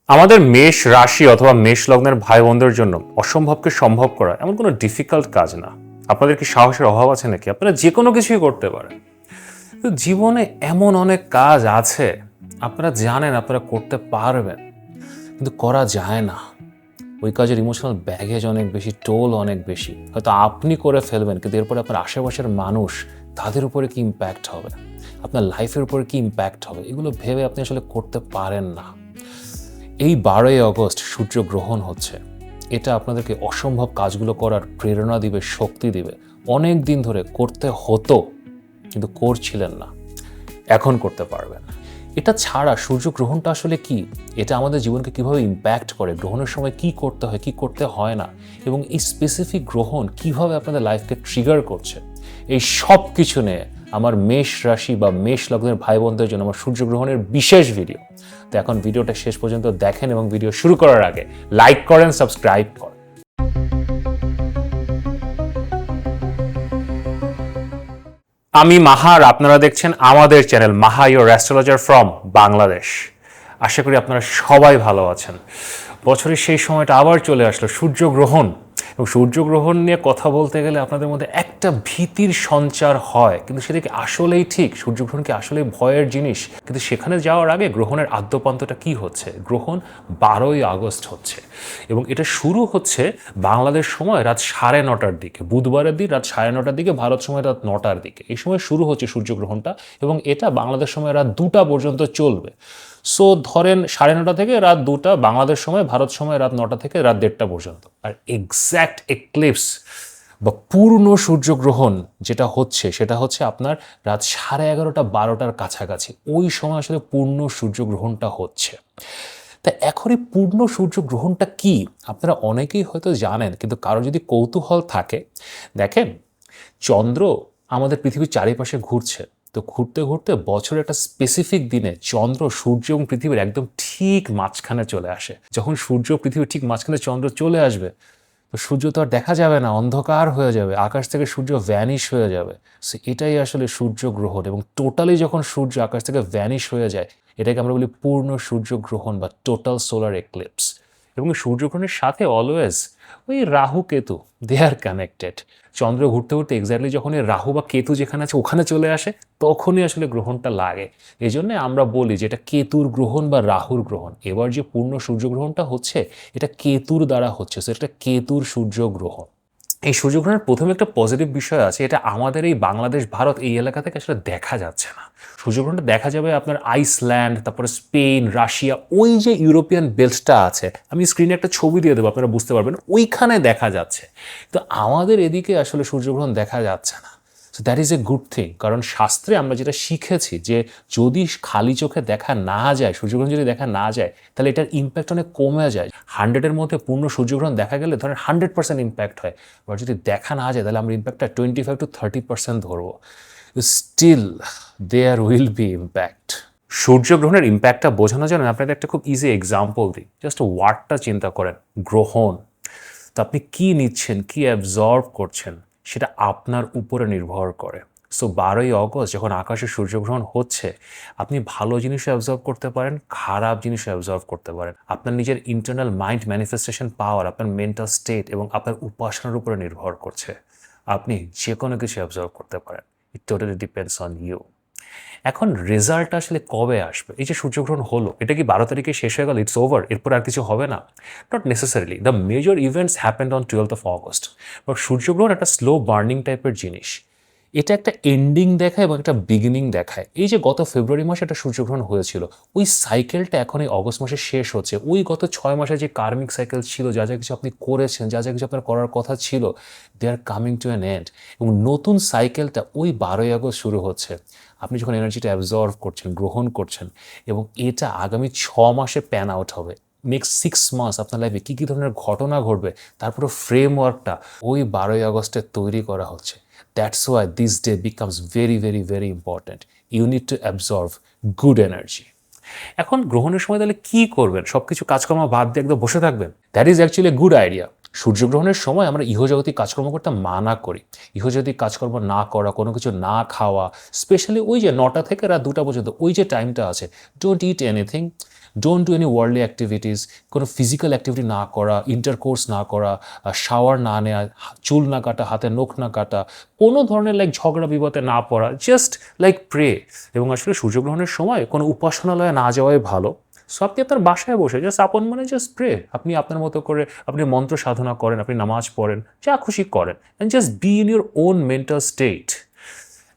আমাদের মেষ রাশি অথবা মেষ লগ্নের ভাই বোনদের জন্য অসম্ভবকে সম্ভব করা এমন কোনো ডিফিকাল্ট কাজ না। আপনাদের কি সাহসের অভাব আছে নাকি? আপনারা যে কোনো কিছুই করতে পারেন। তো জীবনে এমন অনেক কাজ আছে আপনারা জানেন আপনারা করতে পারবেন, কিন্তু করা যায় না। ওই কাজের ইমোশনাল ব্যাগেজ অনেক বেশি, টোল অনেক বেশি। হয়তো আপনি করে ফেলবেন, কিন্তু এরপরে আপনার আশেপাশের মানুষ, তাদের উপরে কি ইম্প্যাক্ট হবে, আপনার লাইফের উপরে কি ইম্প্যাক্ট হবে, এগুলো ভেবে আপনি আসলে করতে পারেন না। এই 12ই আগস্ট সূর্যগ্রহণ হচ্ছে। এটা আপনাদেরকে অসম্ভব কাজগুলো করার প্রেরণা দিবে, শক্তি দিবে। অনেক দিন ধরে করতে হতো কিন্তু করছিলেন না, এখন করতে পারবেন। এটা ছাড়া সূর্যগ্রহণটা আসলে কি, এটা আমাদের জীবনকে কিভাবে ইম্প্যাক্ট করে, গ্রহণের সময় কি করতে হয় কি করতে হয় না, এবং এই স্পেসিফিক গ্রহণ কিভাবে আপনাদের লাইফকে ট্রিগার করছে, এই সব কিছু নিয়ে আমার মেষ রাশি বা মেষ লগ্নের ভাই বোনদের জন্য আমার সূর্যগ্রহণের বিশেষ ভিডিও। তো এখন ভিডিওটা শেষ পর্যন্ত দেখেন এবং ভিডিও শুরু করার আগে লাইক করেন, সাবস্ক্রাইব করেন। আমি মাহা আর আপনারা দেখছেন আমাদের channel Maha your astrologer from Bangladesh. আশা করি আপনারা সবাই ভালো আছেন। বছরের সেই সময়টা আবার চলে আসলো, সূর্যগ্রহণ। এবং সূর্যগ্রহণ নিয়ে কথা বলতে গেলে আপনাদের মধ্যে একটা ভীতির সঞ্চার হয়, কিন্তু সেটা কি আসলেই ঠিক? সূর্যগ্রহণ কি আসলেই ভয়ের জিনিস? কিন্তু সেখানে যাওয়ার আগে গ্রহণের আদ্যপান্তটা কি হচ্ছে? গ্রহণ 12ই আগস্ট হচ্ছে এবং এটা শুরু হচ্ছে বাংলাদেশ সময় রাত 9:30টার দিকে, বুধবারের দিন রাত 9:30টার দিকে, ভারত সময় রাত 9টার দিকে। এই সময় শুরু হচ্ছে সূর্যগ্রহণটা এবং এটা বাংলাদেশ সময় রাত 2টা পর্যন্ত চলবে। সো ধরেন 9:30 থেকে রাত 2টা বাংলাদেশ সময়, ভারত সময় রাত 9টা থেকে রাত 1:30 পর্যন্ত। আর এক্স্যাক্ট এক্লিপস বা পূর্ণ সূর্যগ্রহণ যেটা হচ্ছে সেটা হচ্ছে আপনার রাত 11:30 12টার কাছাকাছি। ওই সময় আসলে পূর্ণ সূর্যগ্রহণটা হচ্ছে। তা এখন এই পূর্ণ সূর্যগ্রহণটা কি আপনারা অনেকেই হয়তো জানেন, কিন্তু কারো যদি কৌতূহল থাকে, দেখেন চন্দ্র আমাদের পৃথিবীর চারিপাশে ঘুরছে। তো ঘুরতে ঘুরতে বছরের একটা স্পেসিফিক দিনে চন্দ্র সূর্য এবং পৃথিবীর একদম ঠিক মাঝখানে চলে আসে। যখন সূর্য পৃথিবীর ঠিক মাঝখানে চন্দ্র চলে আসবে, তো সূর্য তো আর দেখা যাবে না, অন্ধকার হয়ে যাবে, আকাশ থেকে সূর্য ভ্যানিশ হয়ে যাবে। সো এটাই আসলে সূর্যগ্রহণ। এবং টোটালি যখন সূর্য আকাশ থেকে ভ্যানিশ হয়ে যায়, এটাকে আমরা বলি পূর্ণ সূর্যগ্রহণ বা টোটাল সোলার এক্লিপস। এবং সূর্যগ্রহণের সাথে অলওয়েজ ওই রাহু কেতু, দে আর কানেক্টেড। চন্দ্র ঘুরতে ঘুরতে এক্স্যাক্টলি যখন এই রাহু বা কেতু যেখানে আছে ওখানে চলে আসে, তখনই আসলে গ্রহণটা লাগে। এই জন্যে আমরা বলি যে এটা কেতুর গ্রহণ বা রাহুর গ্রহণ। এবার যে পূর্ণ সূর্যগ্রহণটা হচ্ছে, এটা কেতুর দ্বারা হচ্ছে, সো এটা কেতুর সূর্যগ্রহণ। এই সূর্যগ্রহণের প্রথমে একটা পজিটিভ বিষয় আছে, এটা আমাদের এই বাংলাদেশ ভারত এই এলাকা থেকে আসলে দেখা যাচ্ছে না। সূর্যগ্রহণটা দেখা যাবে আপনার আইসল্যান্ড, তারপরে স্পেন, রাশিয়া, ওই যে ইউরোপিয়ান বেল্টটা আছে, আমি স্ক্রিনে একটা ছবি দিয়ে দেবো আপনারা বুঝতে পারবেন, ওইখানে দেখা যাচ্ছে। তো আমাদের এদিকে আসলে সূর্যগ্রহণ দেখা যাচ্ছে না। So that is a good thing, কারণ শাস্ত্রে আমরা যেটা শিখেছি যে যদি খালি চোখে দেখা না যায়, সূর্যগ্রহণ যদি দেখা না যায়, তাহলে এটার ইম্প্যাক্ট অনেক কমে যায়। 100-এর মধ্যে পূর্ণ সূর্যগ্রহণ দেখা গেলে ধরেন 100% ইম্প্যাক্ট হয়। আর যদি দেখা না যায় তাহলে আমরা ইম্প্যাক্টটা 25-30% ধরবো। Still there will be impact. সূর্যগ্রহণের ইম্প্যাক্টটা বোঝানোর জন্য আপনাদের একটা খুব ইজি এক্সাম্পল দিই। জাস্ট ওয়ার্ডটা চিন্তা করেন, গ্রহণ। তো আপনি কি নিচ্ছেন, কি অ্যাবজর্ব করছেন, সেটা আপনার উপরে নির্ভর করে। সো 12ই আগস্ট যখন আকাশে সূর্যগ্রহণ হচ্ছে, আপনি ভালো জিনিসও অ্যাবজর্ব করতে পারেন, খারাপ জিনিসও অ্যাবজর্ব করতে পারেন। আপনার নিজের ইন্টারনাল মাইন্ড ম্যানিফেস্টেশন পাওয়ার, আপনার মেন্টাল স্টেট এবং আপনার উপাসনার উপরে নির্ভর করছে। আপনি যে কোনো কিছু অ্যাবজর্ব করতে পারেন। It totally depends on you. এখন রেজাল্টটা আসলে কবে আসবে? এই যে সূর্যগ্রহণ হলো, এটা কি 12 তারিখে শেষ হয়ে গেল, ইটস ওভার, এরপর আর কিছু হবে না? Not necessarily. The major events happened on 12th August. But সূর্যগ্রহণ একটা স্লো বার্নিং টাইপের জিনিস। এটা একটা এন্ডিং দেখায় এবং একটা বিগিনিং দেখায়। এই যে গত ফেব্রুয়ারি মাসে একটা সূর্যগ্রহণ হয়েছিল, ওই সাইকেলটা এখন এই অগস্ট মাসে শেষ হচ্ছে। ওই গত 6 মাসে যে কার্মিক সাইকেল ছিল, যা যা কিছু আপনি করেছেন, যা যা কিছু আপনার করার কথা ছিল, they are coming to an end. এবং নতুন সাইকেলটা ওই 12ই আগস্ট শুরু হচ্ছে। আপনি যখন এনার্জিটা অ্যাবজর্ভ করছেন, গ্রহণ করছেন, এবং এটা আগামী 6 মাসে প্যান আউট হবে। নেক্সট 6 মাস আপনার লাইফে কী কী ধরনের ঘটনা ঘটবে, তারপরে ফ্রেমওয়ার্কটা ওই 12ই আগস্টে তৈরি করা হচ্ছে। That's why this day becomes very very very important. You need to absorb good energy. এখন গ্রহণের সময় তাহলে কী করবেন? সব কিছু কাজকর্ম বাদ দিয়ে একদম বসে থাকবেন? That is actually a good idea. সূর্যগ্রহণের সময় আমরা ইহজগতিক কাজকর্ম করতে মানা করি। ইহজগতিক কাজকর্ম না করা, কোনো কিছু না খাওয়া, স্পেশালি ওই যে 9টা থেকে রাত 2টা পর্যন্ত ওই যে টাইমটা আছে, don't it anything. Don't do any worldly activities, কোনো ফিজিক্যাল অ্যাক্টিভিটি না করা, ইন্টারকোর্স না করা, শাওয়ার না নেওয়া, চুল না কাটা, হাতে নখ না কাটা, কোনো ধরনের ঝগড়া বিবাদে না পড়া, জাস্ট প্রে। এবং আসলে সূর্যগ্রহণের সময় কোনো উপাসনালয়ে না যাওয়াই ভালো। সো আপনি আপনার বাসায় বসে জাস্ট আপন মনে জাস্ট প্রে, আপনি আপনার মতো করে আপনি মন্ত্র সাধনা করেন, আপনি নামাজ পড়েন, যা খুশি করেন, and just be in your own mental state.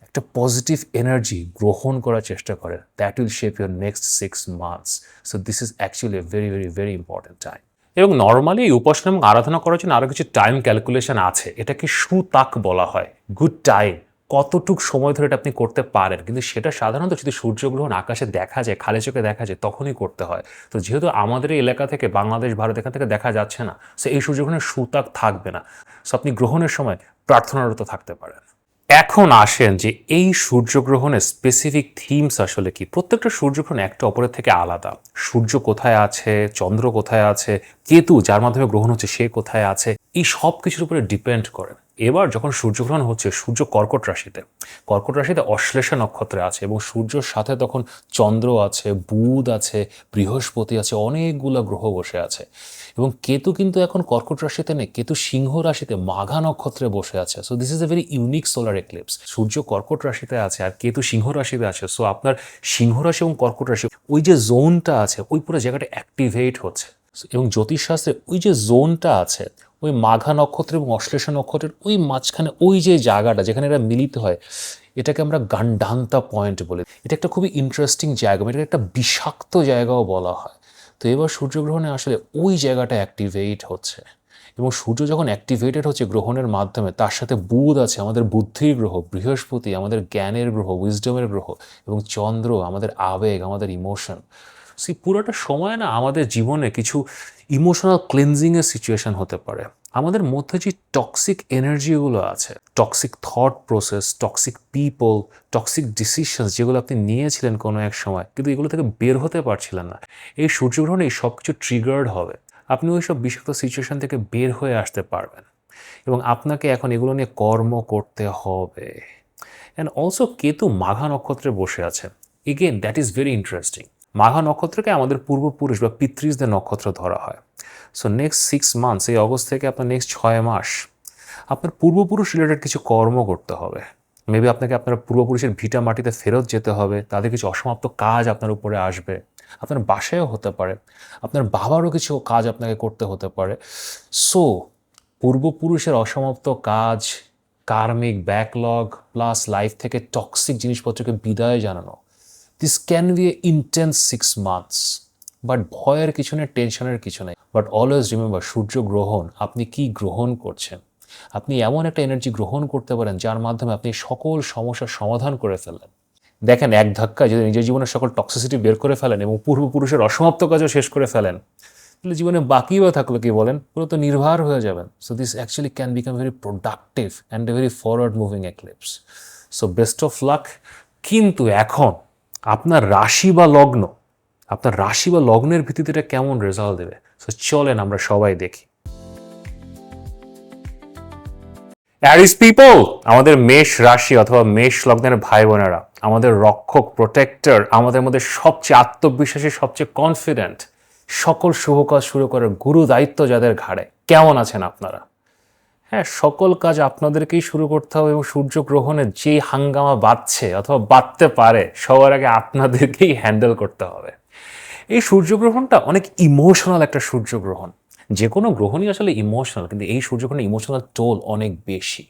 একটা পজিটিভ এনার্জি গ্রহণ করার চেষ্টা করেন, that will shape your next 6 months. So this is actually very very very important time. এবং নর্মালি এই উপাসনা এবং আরাধনা করার জন্য আরও কিছু টাইম ক্যালকুলেশন আছে, এটাকে সুতাক বলা হয়, গুড টাইম। কতটুক সময় ধরে এটা আপনি করতে পারেন, কিন্তু সেটা সাধারণত যদি সূর্যগ্রহণ আকাশে দেখা যায়, খালি চোখে দেখা যায়, তখনই করতে হয়। তো যেহেতু আমাদের এই এলাকা থেকে, বাংলাদেশ ভারত এখান থেকে দেখা যাচ্ছে না, সো এই সূর্যগ্রহণের সুতাক থাকবে না। সো আপনি গ্রহণের সময় প্রার্থনারত থাকতে পারেন। এখন আসেন যে এই সূর্যগ্রহণের স্পেসিফিক থিমস আসলে কি। প্রত্যেকটা সূর্যগ্রহণ একটা অপরের থেকে আলাদা। সূর্য কোথায় আছে, চন্দ্র কোথায় আছে, কেতু যার মাধ্যমে গ্রহণ হচ্ছে সে কোথায় আছে, এই সব কিছুর উপরে ডিপেন্ড করে। এবার যখন সূর্যগ্রহণ হচ্ছে, সূর্য কর্কট রাশিতে, কর্কট রাশিতে অশ্লেষা নক্ষত্রে আছে, এবং সূর্যর সাথে তখন চন্দ্র আছে, বুধ আছে, বৃহস্পতি আছে, অনেকগুলো গ্রহ বসে আছে। এবং কেতু কিন্তু এখন কর্কট রাশিতে নেই, কেতু সিংহ রাশিতে মাঘা নক্ষত্রে বসে আছে। So this is a very unique solar eclipse. সূর্য কর্কট রাশিতে আছে আর কেতু সিংহ রাশিতে আছে। সো আপনার সিংহ রাশি এবং কর্কট রাশি, ওই যে জোনটা আছে, ওই পুরো জায়গাটা অ্যাক্টিভেট হচ্ছে। এবং জ্যোতিষশাস্ত্রে ওই যে জোনটা আছে, ওই মাঘা নক্ষত্র এবং অশ্লেষা নক্ষত্রের ওই মাঝখানে ওই যে জায়গাটা যেখানে এরা মিলিত হয়, এটাকে আমরা গান্ডান্তা পয়েন্ট বলি। এটা একটা খুবই ইন্টারেস্টিং জায়গা, এটাকে একটা বিষাক্ত জায়গাও বলা হয়। তো এবার সূর্যগ্রহণে আসলে ওই জায়গাটা অ্যাক্টিভেট হচ্ছে, এবং সূর্য যখন অ্যাক্টিভেটেড হচ্ছে গ্রহণের মাধ্যমে, তার সাথে বুধ আছে, আমাদের বুদ্ধির গ্রহ, বৃহস্পতি আমাদের জ্ঞানের গ্রহ, উইজডমের গ্রহ, এবং চন্দ্র আমাদের আবেগ, আমাদের ইমোশন। সেই পুরোটা সময় না আমাদের জীবনে কিছু ইমোশনাল ক্লিনজিংয়ের সিচুয়েশন হতে পারে। আমাদের মধ্যে যে টক্সিক এনার্জিগুলো আছে, toxic thought process, toxic people, toxic decisions যেগুলো আপনি নিয়েছিলেন কোনো এক সময়, কিন্তু এগুলো থেকে বের হতে পারছিলেন না, এই সূর্যগ্রহণে এই সব কিছু ট্রিগার্ড হবে। আপনি ওই সব বিষাক্ত সিচুয়েশন থেকে বের হয়ে আসতে পারবেন, এবং আপনাকে এখন এগুলো নিয়ে কর্ম করতে হবে। অ্যান্ড অলসো কেতু মাঘা নক্ষত্রে বসে আছে। Again that is very interesting. Magha নক্ষত্রকে আমাদের পূর্বপুরুষ বা পিতৃষদের নক্ষত্র ধরা হয়। সো নেক্সট 6 months, এই অগস্ট থেকে আপনার নেক্সট 6 মাস আপনার পূর্বপুরুষ রিলেটেড কিছু কর্ম করতে হবে। মেবি আপনাকে আপনার পূর্বপুরুষের ভিটা মাটিতে ফেরত যেতে হবে, তাদের কিছু অসমাপ্ত কাজ আপনার উপরে আসবে, আপনার বাসায়ও হতে পারে, আপনার বাবারও কিছু কাজ আপনাকে করতে হতে পারে। সো পূর্বপুরুষের অসমাপ্ত কাজ, কার্মিক ব্যাকলগ, প্লাস লাইফ থেকে টক্সিক জিনিসপত্রকে বিদায় জানানো, this can be A intense 6 months। But ভয়ের কিছু নেই, টেনশনের কিছু নেই। বাট অলওয়েজ রিমেম্বার, সূর্যগ্রহণ আপনি কি গ্রহণ করছেন। আপনি এমন একটা এনার্জি গ্রহণ করতে পারেন যার মাধ্যমে আপনি সকল সমস্যার সমাধান করে ফেললেন। দেখেন, এক ধাক্কায় যদি নিজের জীবনের সকল টক্সিসিটি বের করে ফেলেন এবং পূর্বপুরুষের অসমাপ্ত কাজও শেষ করে ফেলেন, তাহলে জীবনে বাকিও থাকলো কি বলেন, পুরো তো নির্ভর হয়ে যাবেন। So this actually can become very productive and a very forward moving eclipse. So best of luck. কিন্তু এখন আপনার রাশি বা লগ্ন, আপনার রাশি বা লগ্নের ভিত্তিতে এটা কেমন রেজাল্ট দেবে, সো চলেন আমরা সবাই দেখি। অ্যারিস পিপল, আমাদের মেষ রাশি অথবা মেষ লগ্নের ভাই বোনেরা, আমাদের রক্ষক, প্রোটেক্টর, আমাদের মধ্যে সবচেয়ে আত্মবিশ্বাসী, সবচেয়ে কনফিডেন্ট, সকল শুভ কাজ শুরু করার গুরু দায়িত্ব যাদের ঘাড়ে, কেমন আছেন আপনারা? হ্যাঁ, সকল কাজ আপনাদেরকেই শুরু করতে হবে, এবং সূর্যগ্রহণে যেই হাঙ্গামা বাজছে অথবা বাজতে পারে, সবার আগে আপনাদেরকেই হ্যান্ডেল করতে হবে। এই সূর্যগ্রহণটা অনেক ইমোশনাল একটা সূর্যগ্রহণ। যে কোনো গ্রহণই আসলে ইমোশনাল, কিন্তু এই সূর্যগ্রহণের ইমোশনাল টোল অনেক বেশি।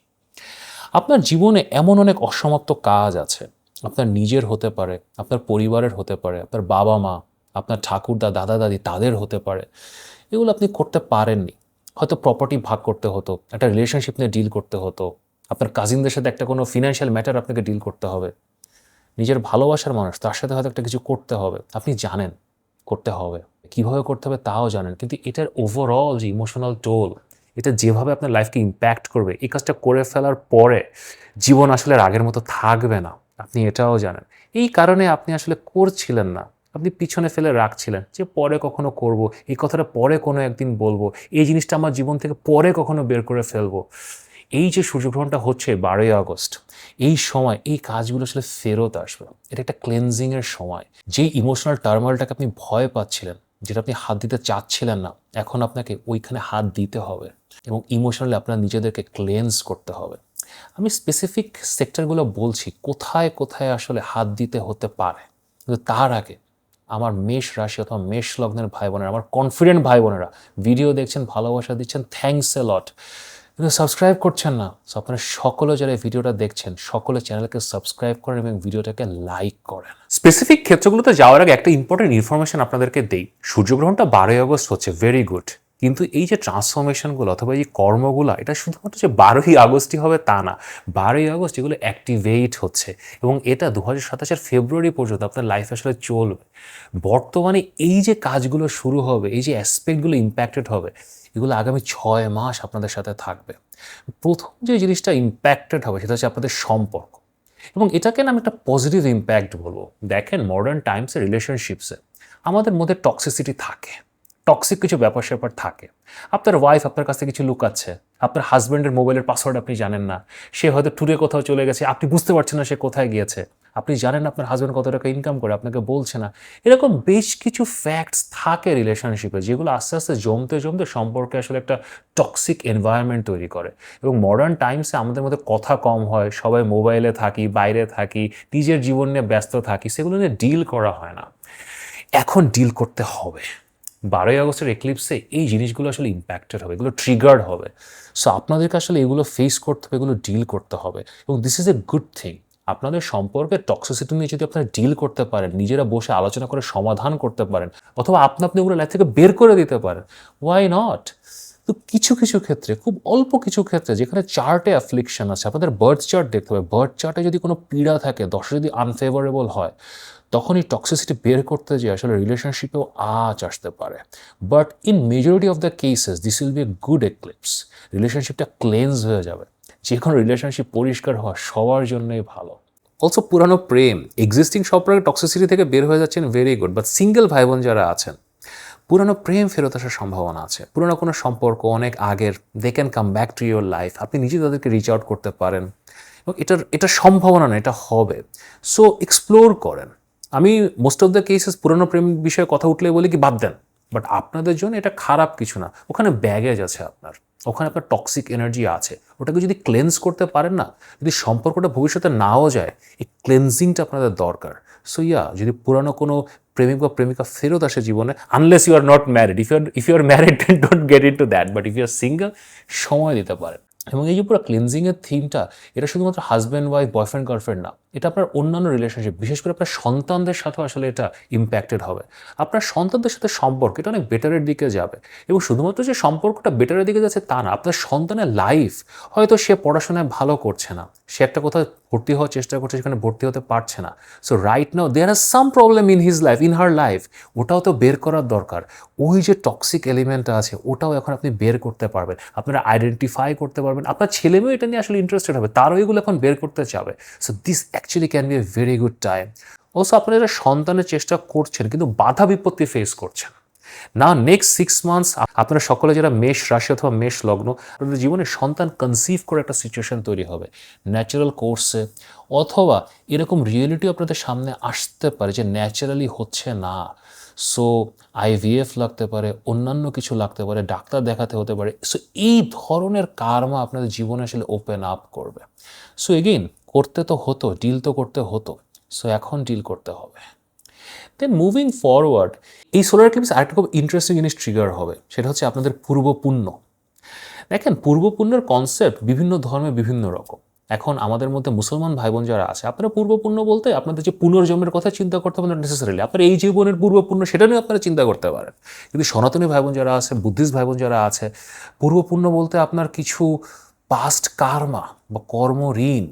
আপনার জীবনে এমন অনেক অসমাপ্ত কাজ আছে, আপনার নিজের হতে পারে, আপনার পরিবারের হতে পারে, আপনার বাবা মা, আপনার ঠাকুরদা, দাদা দাদি, তাদের হতে পারে। এগুলো আপনি করতে পারেননি। হয়তো প্রপার্টি ভাগ করতে হতো, একটা রিলেশনশিপ নিয়ে ডিল করতে হতো, আপনার কাজিনদের সাথে একটা কোনো ফিনান্সিয়াল ম্যাটার আপনাকে ডিল করতে হবে, নিজের ভালোবাসার মানুষ, তার সাথে হয়তো একটা কিছু করতে হবে, আপনি জানেন করতে হবে, কীভাবে করতে হবে তাও জানেন, কিন্তু এটার ওভারঅল যে ইমোশনাল টোল, এটা যেভাবে আপনার লাইফকে ইম্প্যাক্ট করবে, এই কাজটা করে ফেলার পরে জীবন আসলে আর আগের মতো থাকবে না, আপনি এটাও জানেন। এই কারণে আপনি আসলে করছিলেন না, আপনি পিছনে ফেলে রাখছিলেন যে পরে কখনো করব, এই কথাটা পরে কোনো একদিন বলবো, এই জিনিসটা আমার জীবন থেকে পরে কখনো বের করে ফেলবো। এই যে সূর্যগ্রহণটা হচ্ছে 12ই আগস্ট, এই সময় এই কাজগুলো আসলে ফেরত আসবে। এটা একটা ক্লেনজিংয়ের সময়। যেই ইমোশনাল টার্মোইলটাকে আপনি ভয় পাচ্ছিলেন, যেটা আপনি হাত দিতে চাচ্ছিলেন না, এখন আপনাকে ওইখানে হাত দিতে হবে এবং ইমোশনালি আপনার নিজেদেরকে ক্লেন্স করতে হবে। আমি স্পেসিফিক সেক্টরগুলো বলছি কোথায় কোথায় আসলে হাত দিতে হতে পারে, কিন্তু তার আগে আমার মেষ রাশি অথবা মেষ লগ্নের ভাই বোনেরা, আমার কনফিডেন্ট ভাই বোনেরা, ভিডিও দেখছেন, ভালোবাসা দিচ্ছেন, থ্যাঙ্কস এ লট, কিন্তু সাবস্ক্রাইব করছেন না। সো আপনারা সকলে যারা এই ভিডিওটা দেখছেন, সকলে চ্যানেলকে সাবস্ক্রাইব করেন এবং ভিডিওটাকে লাইক করেন। স্পেসিফিক ক্ষেত্রগুলোতে যাওয়ার আগে একটা ইম্পর্টেন্ট ইনফরমেশন আপনাদেরকে দেই। সূর্যগ্রহণটা 12ই আগস্ট হচ্ছে, ভেরি গুড, কিন্তু এই যে ট্রান্সফরমেশনগুলো অথবা এই কর্মগুলো, এটা শুধুমাত্র যে 12ই আগস্টই হবে তা না। 12ই আগস্ট এগুলো অ্যাক্টিভেট হচ্ছে এবং এটা 2027 ফেব্রুয়ারি পর্যন্ত আপনার লাইফে আসলে চলবে। বর্তমানে এই যে কাজগুলো শুরু হবে, এই যে অ্যাসপেক্টগুলো ইম্প্যাক্টেড হবে, এগুলো আগামী 6 মাস আপনাদের সাথে থাকবে। প্রথম যে জিনিসটা ইম্প্যাক্টেড হবে সেটা হচ্ছে আপনাদের সম্পর্ক, এবং এটাকে না আমি একটা পজিটিভ ইম্প্যাক্ট বলবো। দেখেন, মডার্ন টাইমসে রিলেশনশিপসে আমাদের মধ্যে টক্সিসিটি থাকে, টক্সিক কিছু ব্যাপার স্যাপার থাকে। আপনার ওয়াইফ আপনার কাছ থেকে কিছু লুকাচ্ছে, আপনার হাজব্যান্ডের মোবাইলের পাসওয়ার্ড আপনি জানেন না, সে হয়তো ট্যুরে কোথাও চলে গেছে, আপনি বুঝতে পারছেন না সে কোথায় গিয়েছে, আপনি জানেন না আপনার হাজব্যান্ড কত টাকা ইনকাম করে, আপনাকে বলছে না। এরকম বেশ কিছু ফ্যাক্টস থাকে রিলেশনশিপে, যেগুলো আস্তে আস্তে জমতে জমতে সম্পর্কে আসলে একটা টক্সিক এনভায়রনমেন্ট তৈরি করে। এবং মডার্ন টাইমসে আমাদের মধ্যে কথা কম হয়, সবাই মোবাইলে থাকি, বাইরে থাকি, নিজের জীবন নিয়ে ব্যস্ত থাকি, সেগুলো নিয়ে ডিল করা হয় না। এখন ডিল করতে হবে। 12ই আগস্টের এক্লিপসে এই জিনিসগুলো আসলে ইম্প্যাক্টেড হবে, এগুলো ট্রিগার্ড হবে। সো আপনাদেরকে আসলে এগুলো ফেস করতে হবে, এগুলো ডিল করতে হবে, এবং this is a good thing. আপনাদের সম্পর্কে টক্সিসিটি নিয়ে যদি আপনারা ডিল করতে পারেন, নিজেরা বসে আলোচনা করে সমাধান করতে পারেন, অথবা আপনি ওগুলো লাইফ থেকে বের করে দিতে পারেন, ওয়াই নট? তো কিছু কিছু ক্ষেত্রে, খুব অল্প কিছু ক্ষেত্রে, যেখানে চার্টে অ্যাফ্লিকশন আছে, আপনাদের বার্থ চার্ট দেখতে হবে। বার্থ চার্টে যদি কোনো পীড়া থাকে, দশে যদি আনফেভারেবল হয়, তখন এই টক্সিসিটি বের করতে যে আসলে রিলেশনশিপেও আঁচ আসতে পারে। But in majority of the cases this will be a good eclipse. রিলেশনশিপটা ক্লেন্স হয়ে যাবে। যে কোনো রিলেশনশিপ পরিষ্কার হওয়া সবার জন্যই ভালো। অলসো পুরানো প্রেম, এক্সিস্টিং সম্পর্কে টক্সিসিটি থেকে বের হয়ে যাচ্ছেন, ভেরি গুড। বাট সিঙ্গেল ভাই বোন যারা আছেন, পুরানো প্রেম ফেরত আসার সম্ভাবনা আছে। পুরানো কোনো সম্পর্ক অনেক আগের, they can come back to your life. আপনি নিজে তাদেরকে রিচ আউট করতে পারেন এবং এটা সম্ভাবনা না, এটা হবে। সো এক্সপ্লোর করেন। আমি মোস্ট অফ দ্য কেসেস পুরানো প্রেম বিষয়ে কথা উঠলে বলি কি বাদ দেন, বাট আপনাদের জন্য এটা খারাপ কিছু না। ওখানে ব্যাগেজ আছে আপনার, ওখানে আপনার টক্সিক এনার্জি আছে, ওটাকে যদি ক্লেন্স করতে পারেন না, যদি সম্পর্কটা ভবিষ্যতে নাও যায়, এই ক্লেন্সিংটা আপনাদের দরকার। সো যদি পুরানো কোনো প্রেমিক বা প্রেমিকা ফেরত আসে জীবনে, unless you are not married, if you are married don't get into that, but if you are single, সময় দিতে পারেন। এবং এই যে পুরো ক্লিনজিংয়ের থিমটা, এটা শুধুমাত্র হাজব্যান্ড ওয়াইফ, বয়ফ্রেন্ড গার্লফ্রেন্ড না, এটা আপনার অন্যান্য রিলেশনশিপ, বিশেষ করে আপনার সন্তানদের সাথেও আসলে এটা ইম্প্যাক্টেড হবে। আপনার সন্তানদের সাথে সম্পর্ক এটা অনেক বেটারের দিকে যাবে। এবং শুধুমাত্র যে সম্পর্কটা বেটারের দিকে যাচ্ছে তা না, আপনার সন্তানের লাইফ, হয়তো সে পড়াশোনায় ভালো করছে না, সে একটা কোথাও ভর্তি হওয়ার চেষ্টা করছে, সেখানে ভর্তি হতে পারছে না। So right now there are some problem in his life, in her life, ওটাও তো বের করার দরকার। ওই যে টক্সিক এলিমেন্টটা আছে, ওটাও এখন আপনি বের করতে পারবেন, আপনারা আইডেন্টিফাই করতে পারবেন। আপনার ছেলেমেয়েও এটা নিয়ে আসলে ইন্টারেস্টেড হবে, তারও এগুলো এখন বের করতে চাবে। So this actually can be a very good time. Also আপনারা যারা সন্তানের চেষ্টা করছেন কিন্তু বাধা বিপত্তি ফেস করছেন না, নেক্সট 6 মান্থস আপনারা সকলে যারা মেষ রাশি অথবা মেষ লগ্ন, আপনাদের জীবনে সন্তান কনসিভ করে একটা সিচুয়েশন তৈরি হবে ন্যাচারাল কোর্সে, অথবা এরকম রিয়েলিটিও আপনাদের সামনে আসতে পারে যে ন্যাচারালি হচ্ছে না। সো আইভিএফ লাগতে পারে, অন্যান্য কিছু লাগতে পারে, ডাক্তার দেখাতে হতে পারে। সো এই ধরনের কার্মা আপনাদের জীবনে আসলে ওপেন আপ করবে। সো এগেইন, করতে তো হতো, ডিল তো করতে হতো, সো এখন ডিল করতে হবে। দেন মুভিং ফরওয়ার্ড, এই সোলার এক্লিপস আরেকটা খুব ইন্টারেস্টিং জিনিস ট্রিগার হবে, সেটা হচ্ছে আপনাদের পূর্বপুণ্য। দেখেন, পূর্বপুণ্যের কনসেপ্ট বিভিন্ন ধর্মে বিভিন্ন রকম। এখন আমাদের মধ্যে মুসলমান ভাই বোন যারা আছে, আপনারা পূর্বপুণ্য বলতে আপনাদের যে পুনর্জন্মের কথা চিন্তা করতে হবে না নেসেসারিলি, আপনার এই জীবনের পূর্বপুণ্য সেটা নিয়ে আপনারা চিন্তা করতে পারেন। কিন্তু সনাতনী ভাই বোন যারা আছে, বুদ্ধিস্ট ভাই বোন যারা আছে, পূর্বপুণ্য বলতে আপনার কিছু পাস্ট কার্মা বা কর্ম ঋণ,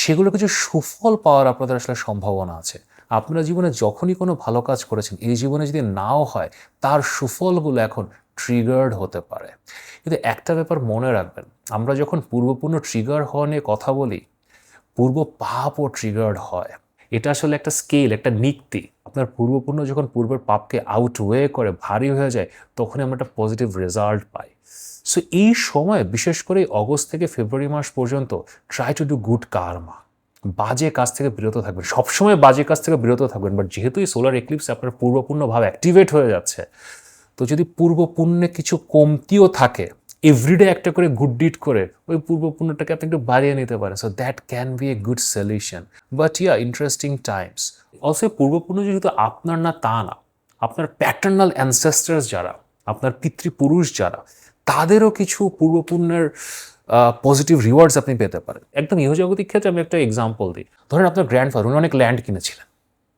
সেগুলো কিছু সুফল পাওয়ার আপনাদের আসলে সম্ভাবনা আছে। আপনারা জীবনে যখনই কোনো ভালো কাজ করেছেন, এই জীবনে যদি নাও হয়, তার সুফলগুলো এখন ট্রিগার্ড হতে পারে। কিন্তু একটা ব্যাপার মনে রাখবেন, আমরা যখন পূর্বপুণ্য ট্রিগার হওয়া নিয়ে কথা বলি, পূর্ব পাপও ট্রিগার্ড হয়। এটা আসলে একটা স্কেল, একটা নীতি। আপনার পূর্বপুণ্য যখন পূর্বের পাপকে আউটওয়ে করে ভারী হয়ে যায়, তখনই আমরা একটা পজিটিভ রেজাল্ট পাই। সো এই সময় বিশেষ করে অগস্ট থেকে ফেব্রুয়ারি মাস পর্যন্ত try to do good Karma. বাজে কাজ থেকে বিরত থাকবেন, সবসময় বাজে কাজ থেকে বিরত থাকবেন। বাট যেহেতু এই সোলার এক্লিপসে আপনার পূর্বপুণ্য ভাব অ্যাক্টিভেট হয়ে যাচ্ছে, তো যদি পূর্বপুণ্যে কিছু কমতিও থাকে, এভরিডে একটা করে গুড ডিড করে ওই পূর্বপুণ্যটাকে আপনি একটু বাড়িয়ে নিতে পারেন। So that can be a good solution. But yeah, interesting times. Also পূর্বপুণ্য যেহেতু আপনার না তা না, আপনার প্যাটার্নাল অ্যানসেস্টার্স যারা, আপনার পিতৃপুরুষ যারা, তাদেরও কিছু পূর্বপুণ্যের পজিটিভ রিওয়ার্ডস আপনি পেতে পারেন। একদম ইহজাগতিক ক্ষেত্রে আমি একটা এক্সাম্পল দিই। ধরেন আপনার গ্র্যান্ডফাদার, উনি অনেক ল্যান্ড কিনেছিলেন,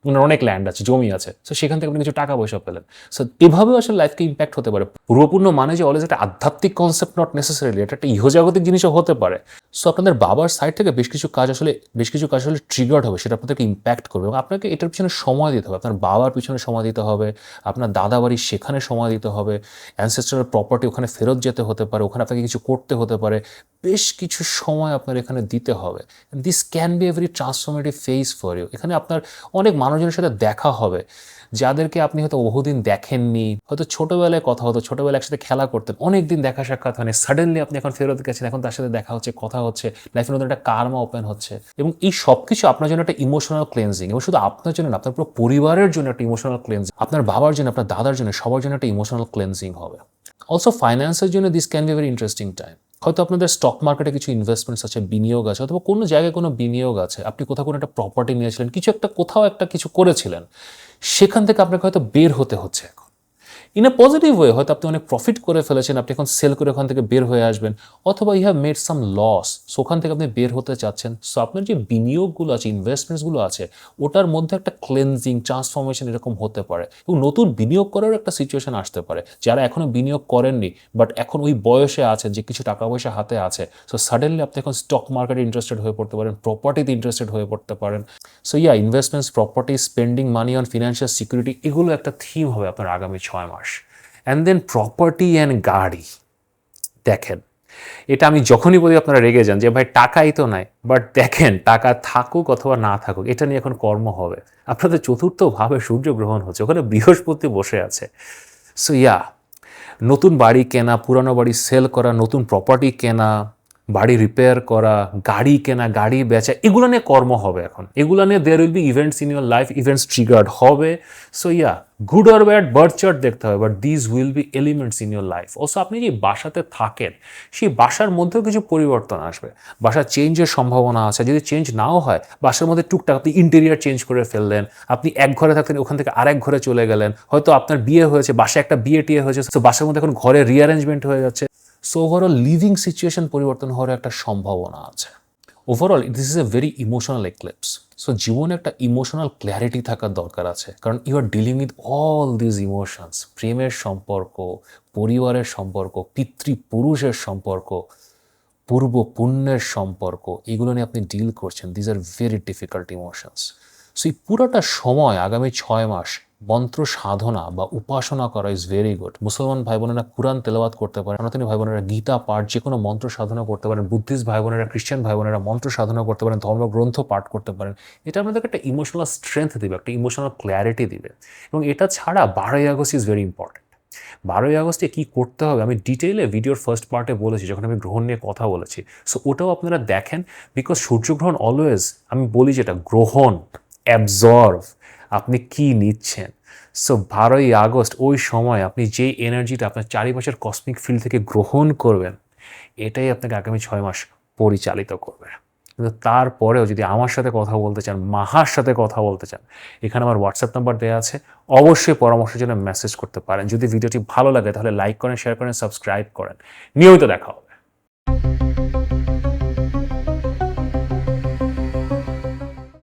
ওনার অনেক ল্যান্ড আছে, জমি আছে, সো সেখান থেকে আপনি কিছু টাকা পয়সা পেলেন। সো এভাবেও আসলে লাইফকে ইম্প্যাক্ট হতে পারে। পূর্বপুণ্য মানে যে অলওয়েজ একটা আধ্যাত্মিক কনসেপ্ট নট নেসেসারিলি, এটা একটা ইহজাগতিক জিনিসও হতে পারে। সো আপনাদের বাবার সাইড থেকে বেশ কিছু কাজ আসলে ট্রিগার্ড হবে, সেটা আপনাদেরকে ইম্প্যাক্ট করবে এবং আপনাকে এটার পিছনে সময় দিতে হবে। আপনার বাবার পিছনে সময় দিতে হবে, আপনার দাদা বাড়ি সেখানে সময় দিতে হবে, অ্যানসেস্ট্রাল প্রপার্টি ওখানে ফেরত যেতে হতে পারে, ওখানে আপনাকে কিছু করতে হতে পারে, বেশ কিছু সময় আপনার এখানে দিতে হবে। This can be a very transformative phase for you. এখানে আপনার অনেক মানুষজনের সাথে দেখা হবে যাদেরকে আপনি হয়তো বহুদিন দেখেননি, হয়তো ছোটোবেলায় কথা হতো, ছোটোবেলায় একসাথে খেলা করতেন, অনেক দিন দেখা সাক্ষাৎ হয়নি, সাডেনলি আপনি এখন ফেরত গেছেন, এখন তার সাথে দেখা হচ্ছে, কথা হচ্ছে, লাইফের মধ্যে একটা কার্মা ওপেন হচ্ছে। এবং এই সব কিছু আপনার জন্য একটা ইমোশনাল ক্লেন্সিং, এবং শুধু আপনার জন্য না, আপনার পুরো পরিবারের জন্য একটা ইমোশনাল ক্লেন্সিং, আপনার বাবার জন্য, আপনার দাদার জন্য, সবার জন্য একটা ইমোশনাল ক্লেন্সিং হবে। অলসো ফাইন্যান্সের জন্য this can be very interesting time. হয়তো আপনাদের স্টক মার্কেটে কিছু ইনভেস্টমেন্টস আছে, বিনিয়োগ আছে, অথবা কোনো জায়গায় কোনো বিনিয়োগ আছে, আপনি কোথাও কোনো একটা প্রপার্টি নিয়েছিলেন, কোথাও একটা কিছু করেছিলেন, সেখান থেকে আপনাকে হয়তো বের হতে হচ্ছে এখন ইন এ পজিটিভ ওয়ে। হয়তো আপনি অনেক প্রফিট করে ফেলেছেন, আপনি এখন সেল করে ওখান থেকে বের হয়ে আসবেন, অথবা you have made some loss, so ওখান থেকে আপনি বের হতে চাচ্ছেন। সো আপনার যে বিনিয়োগগুলো আছে, ইনভেস্টমেন্টসগুলো আছে, ওটার মধ্যে একটা ক্লেন্সিং, ট্রান্সফরমেশন এরকম হতে পারে, এবং নতুন বিনিয়োগ করারও একটা সিচুয়েশন আসতে পারে। যারা এখনও বিনিয়োগ করেননি বাট এখন ওই বয়সে আছেন যে কিছু টাকা পয়সা হাতে আছে, সো সাডেনলি আপনি এখন স্টক মার্কেটে ইন্টারেস্টেড হয়ে পড়তে পারেন, প্রপার্টিতে ইন্টারেস্টেড হয়ে পড়তে পারেন। So yeah, investments, property, spending money on financial security, এগুলো একটা থিম হবে আপনার আগামী 6 মাস। অ্যান্ড দেন প্রপার্টি অ্যান্ড গাড়ি। দেখেন, এটা আমি যখনই বলি আপনারা রেগে যান যে ভাই টাকাই তো নাই, বাট দেখেন টাকা থাকুক অথবা না থাকুক, এটা নিয়ে এখন কর্ম হবে। আপনাদের চতুর্থভাবে সূর্যগ্রহণ হচ্ছে, ওখানে বৃহস্পতি বসে আছে। সো ইয়া, নতুন বাড়ি কেনা, পুরানো বাড়ি সেল করা, নতুন প্রপার্টি কেনা, বাড়ি রিপেয়ার করা, গাড়ি কেনা, গাড়ি বেচা, এগুলো নিয়ে কর্ম হবে এখন। এগুলো নিয়ে there will be events in your life, events triggered হবে। So yeah, good or bad birth chart দেখতে হবে, but this will be elements in your life. Also আপনি যে বাসাতে থাকেন, সেই বাসার মধ্যেও কিছু পরিবর্তন আসবে, বাসা চেঞ্জের সম্ভাবনা আছে। যদি চেঞ্জ নাও হয়, বাসার মধ্যে টুকটাক আপনি ইন্টেরিয়ার চেঞ্জ করে ফেললেন, আপনি এক ঘরে থাকতেন, ওখান থেকে আরেক ঘরে চলে গেলেন, হয়তো আপনার বিয়ে হয়েছে, বাসায় একটা বিয়ে টিয়ে হয়েছে, তো বাসার মধ্যে এখন ঘরে রিঅ্যারেঞ্জমেন্ট হয়ে যাচ্ছে। সো ওভারঅল লিভিং সিচুয়েশন পরিবর্তন হওয়ার একটা সম্ভাবনা আছে। Overall this is a very emotional eclipse. So জীবনে একটা ইমোশনাল ক্ল্যারিটি থাকার দরকার আছে, কারণ you are dealing with all these emotions. প্রেমের সম্পর্ক, পরিবারের সম্পর্ক, পিতৃপুরুষের সম্পর্ক, পূর্ব পুণ্যের সম্পর্ক, এগুলো নিয়ে আপনি ডিল করছেন। These are very difficult emotions. So এই পুরোটা সময়, আগামী 6 মাস, মন্ত্র সাধনা বা উপাসনা করা ইজ ভেরি গুড। মুসলমান ভাই বোনেরা কুরআন তেলাওয়াত করতে পারেন, সনাতনী ভাই বোনেরা গীতা পাঠ, যে কোনো মন্ত্র সাধনা করতে পারেন, বুদ্ধিস্ট ভাই বোনেরা, খ্রিস্টান ভাই বোনেরা মন্ত্র সাধনা করতে পারেন, ধর্মগ্রন্থ পাঠ করতে পারেন। এটা আপনাদেরকে একটা ইমোশনাল স্ট্রেংথ দিবে, একটা ইমোশনাল ক্ল্যারিটি দিবে। এবং এটা ছাড়া 12ই আগস্ট ইজ ভেরি ইম্পর্টেন্ট। 12ই আগস্টে কী করতে হবে আমি ডিটেইলে ভিডিওর ফার্স্ট পার্টে বলেছি, যখন আমি গ্রহণ নিয়ে কথা বলেছি। সো ওটাও আপনারা দেখেন, বিকজ সূর্যগ্রহণ অলওয়েজ, আমি বলি যেটা গ্রহণ, অ্যাবজর্ভ, আপনি কি নিচ্ছেন। সো 12ই আগস্ট ওই সময় আপনি যেই এনার্জিটা আপনার চারিপাশের কসমিক ফিল্ড থেকে গ্রহণ করবেন, এটাই আপনাকে আগামী 6 মাস পরিচালিত করবে। কিন্তু তারপরেও যদি আমার সাথে কথা বলতে চান, মাহার সাথে কথা বলতে চান, এখানে আমার হোয়াটসঅ্যাপ নাম্বার দেওয়া আছে, অবশ্যই পরামর্শের জন্য মেসেজ করতে পারেন। যদি ভিডিওটি ভালো লাগে তাহলে লাইক করেন, শেয়ার করেন, সাবস্ক্রাইব করেন। নিয়মিত দেখা হবে।